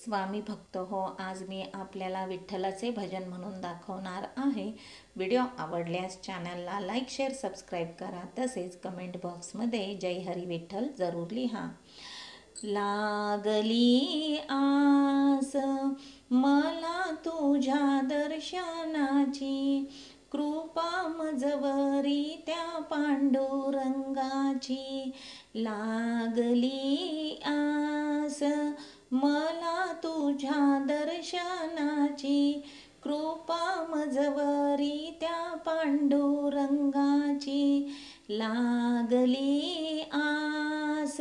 स्वामी भक्त हो, आज मी आपल्याला विठ्ठलाचे भजन म्हणून दाखवणार आहे. व्हिडिओ आवडल्यास चॅनलला लाईक, शेअर, सबस्क्राईब करा. तसेच कमेंट बॉक्समध्ये जय हरी विठ्ठल जरूर लिहा. लागली आस मला तुझ्या दर्शनाची, कृपा मजवरी त्या पांडुरंगाची. लागली आस मला तुझ्या दर्शनाची, कृपा मजवरी त्या पांडुरंगाची. लागली आस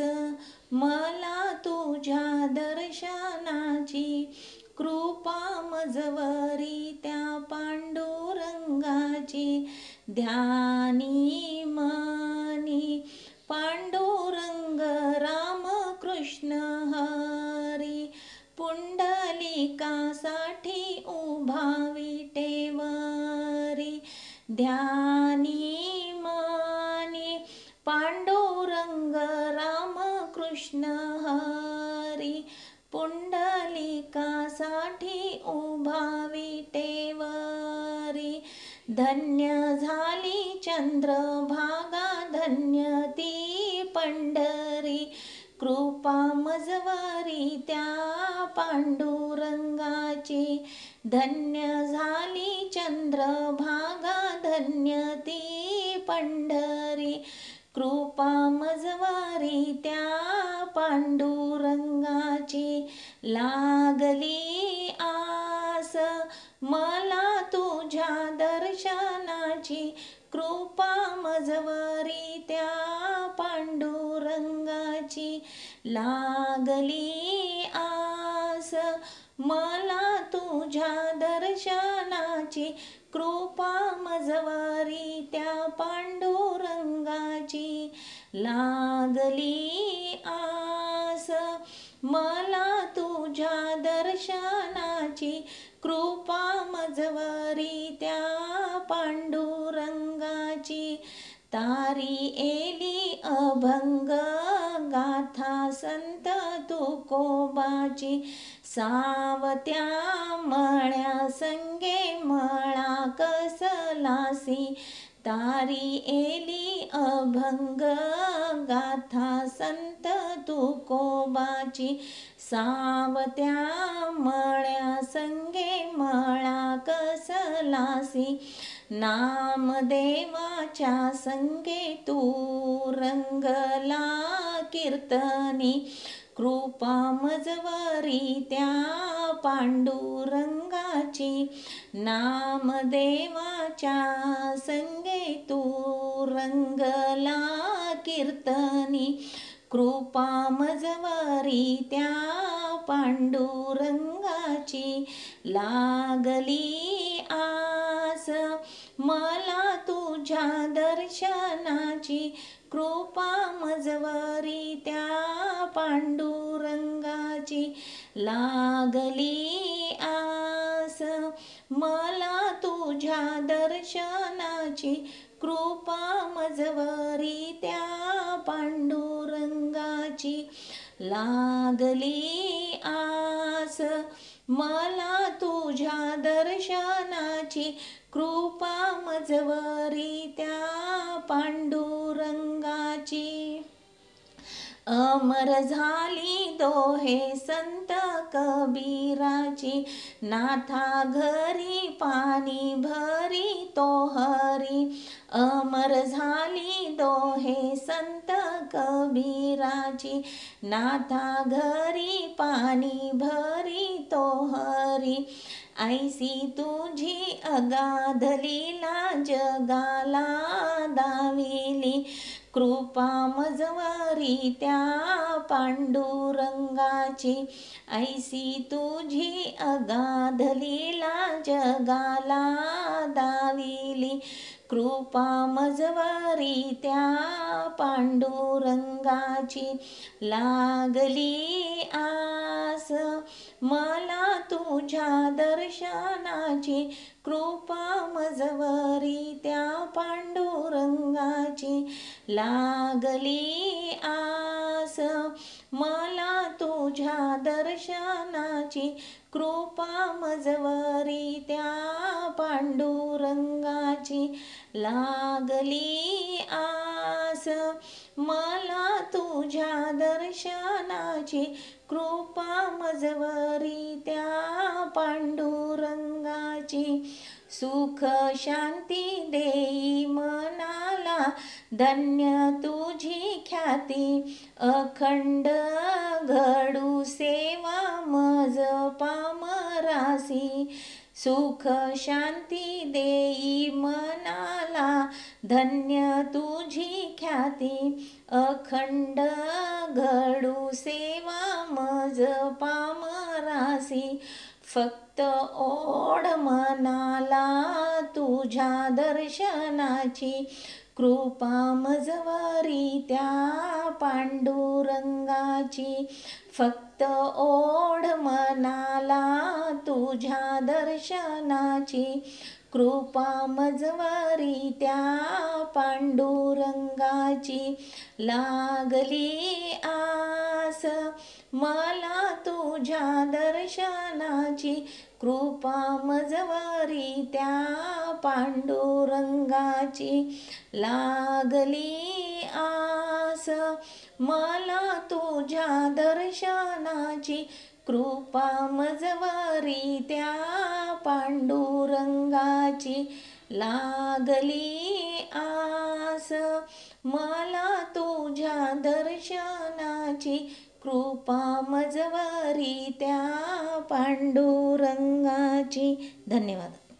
मला तुझ्या दर्शनाची, कृपा मजवरी त्या पांडुरंगाची. ध्यानी मनी पांडुरंग राम कृष्ण हरी, पुंडलिकासाठी उभा विटेवरी. ध्यानी मनी पांडुरंग राम कृष्ण हरी, पुंडलिकासाठी उभा विटेवरी. धन्य झाली चंद्रभागा, धन्य ती पंढरी, कृपा मजवरी त्या पांडुरंगाची. धन्य झाली चंद्रभागा, धन्य ती पंढरी, कृपा मजवरी त्या पांडुरंगाची. लागली आस मला तुझ्या दर्शनाची, कृपा मजवरी त्या पांडुरंगाची. लागली आस मला तुझ्या दर्शनाची, कृपा मजवरी त्या पांडुरंगाची. लागली आस मला तुझ्या दर्शनाची, कृपा मजवरी त्या पांडुरंगाची. तारी एली अभंग गाथा संत तुकोबाची, सावत्या मळ्या संगे मळा कसलासी. तारी एली अभंग गाथा संत तुकोबाची, सावत्या मळ्या संगे मळा कसलासी. नामदेवाच्या संगे तू रंगला कीर्तनी, कृपा मजवरी त्या पांडुरंगाची. नामदेवाच्या संगे तू रंगला कीर्तनी, कृपा मजवरी त्या पांडुरंगाची. लागली आस मला तुझ्या दर्शनाची, कृपा मजवरी त्या पांडुरंगाची. लागली आस मला तुझ्या दर्शनाची, कृपा मजवरी त्या पांडुरंगाची. लागली आस मला तुझ्या दर्शनाची, कृपा मजवरी त्या पांडुरंगाची. अमर झाली दोहे संत कबीराची, नाथा घरी पाणी भरी तो हरी. अमर झाली दोहे संत कबीराची, नाथा घरी पाणी भरी तो हरी. ऐसी तुझी अगाध लीला जगाला दाविली, कृपा मजवरी त्या पांडुरंगाची. ऐसी तुझी अगाध लीला जगाला दाविली, कृपा मजवरी त्या पांडुरंगाची. लागली आस मला तुझ्या दर्शनाची, कृपा मजवरी त्या पांडुरंगाची. लागली आस मला तू तुझ्या दर्शनाची कृपा मजवरी त्या पांडुरंगाची लागली आस मला तुझ्या दर्शनाची कृपा मजवरी त्या पांडुरंगाची सुख शांती देई मनाला धन्य तुझी ख्याती अखंड घडू सेवा मज पामरासी सुख शांती देई मनाला धन्य तुझी ख्याती अखंड घडू सेवा मज पामरासी फक्त ओढ मनाला तुझ्या दर्शनाची कृपा मजवरी त्या पांडुरंगाची फक्त ओढ मनाला तुझ्या दर्शनाची कृपा मजवरी त्या पांडुरंगाची लागली आस मला तुझ्या दर्शनाची कृपा मजवरी त्या पांडुरंगाची लागली आस मला तुझ्या दर्शनाची कृपा मजवरी त्या पांडुरंगाची लागली आस मला तुझ्या दर्शनाची कृपा मजवरी त्या पांडुरंगाची. धन्यवाद.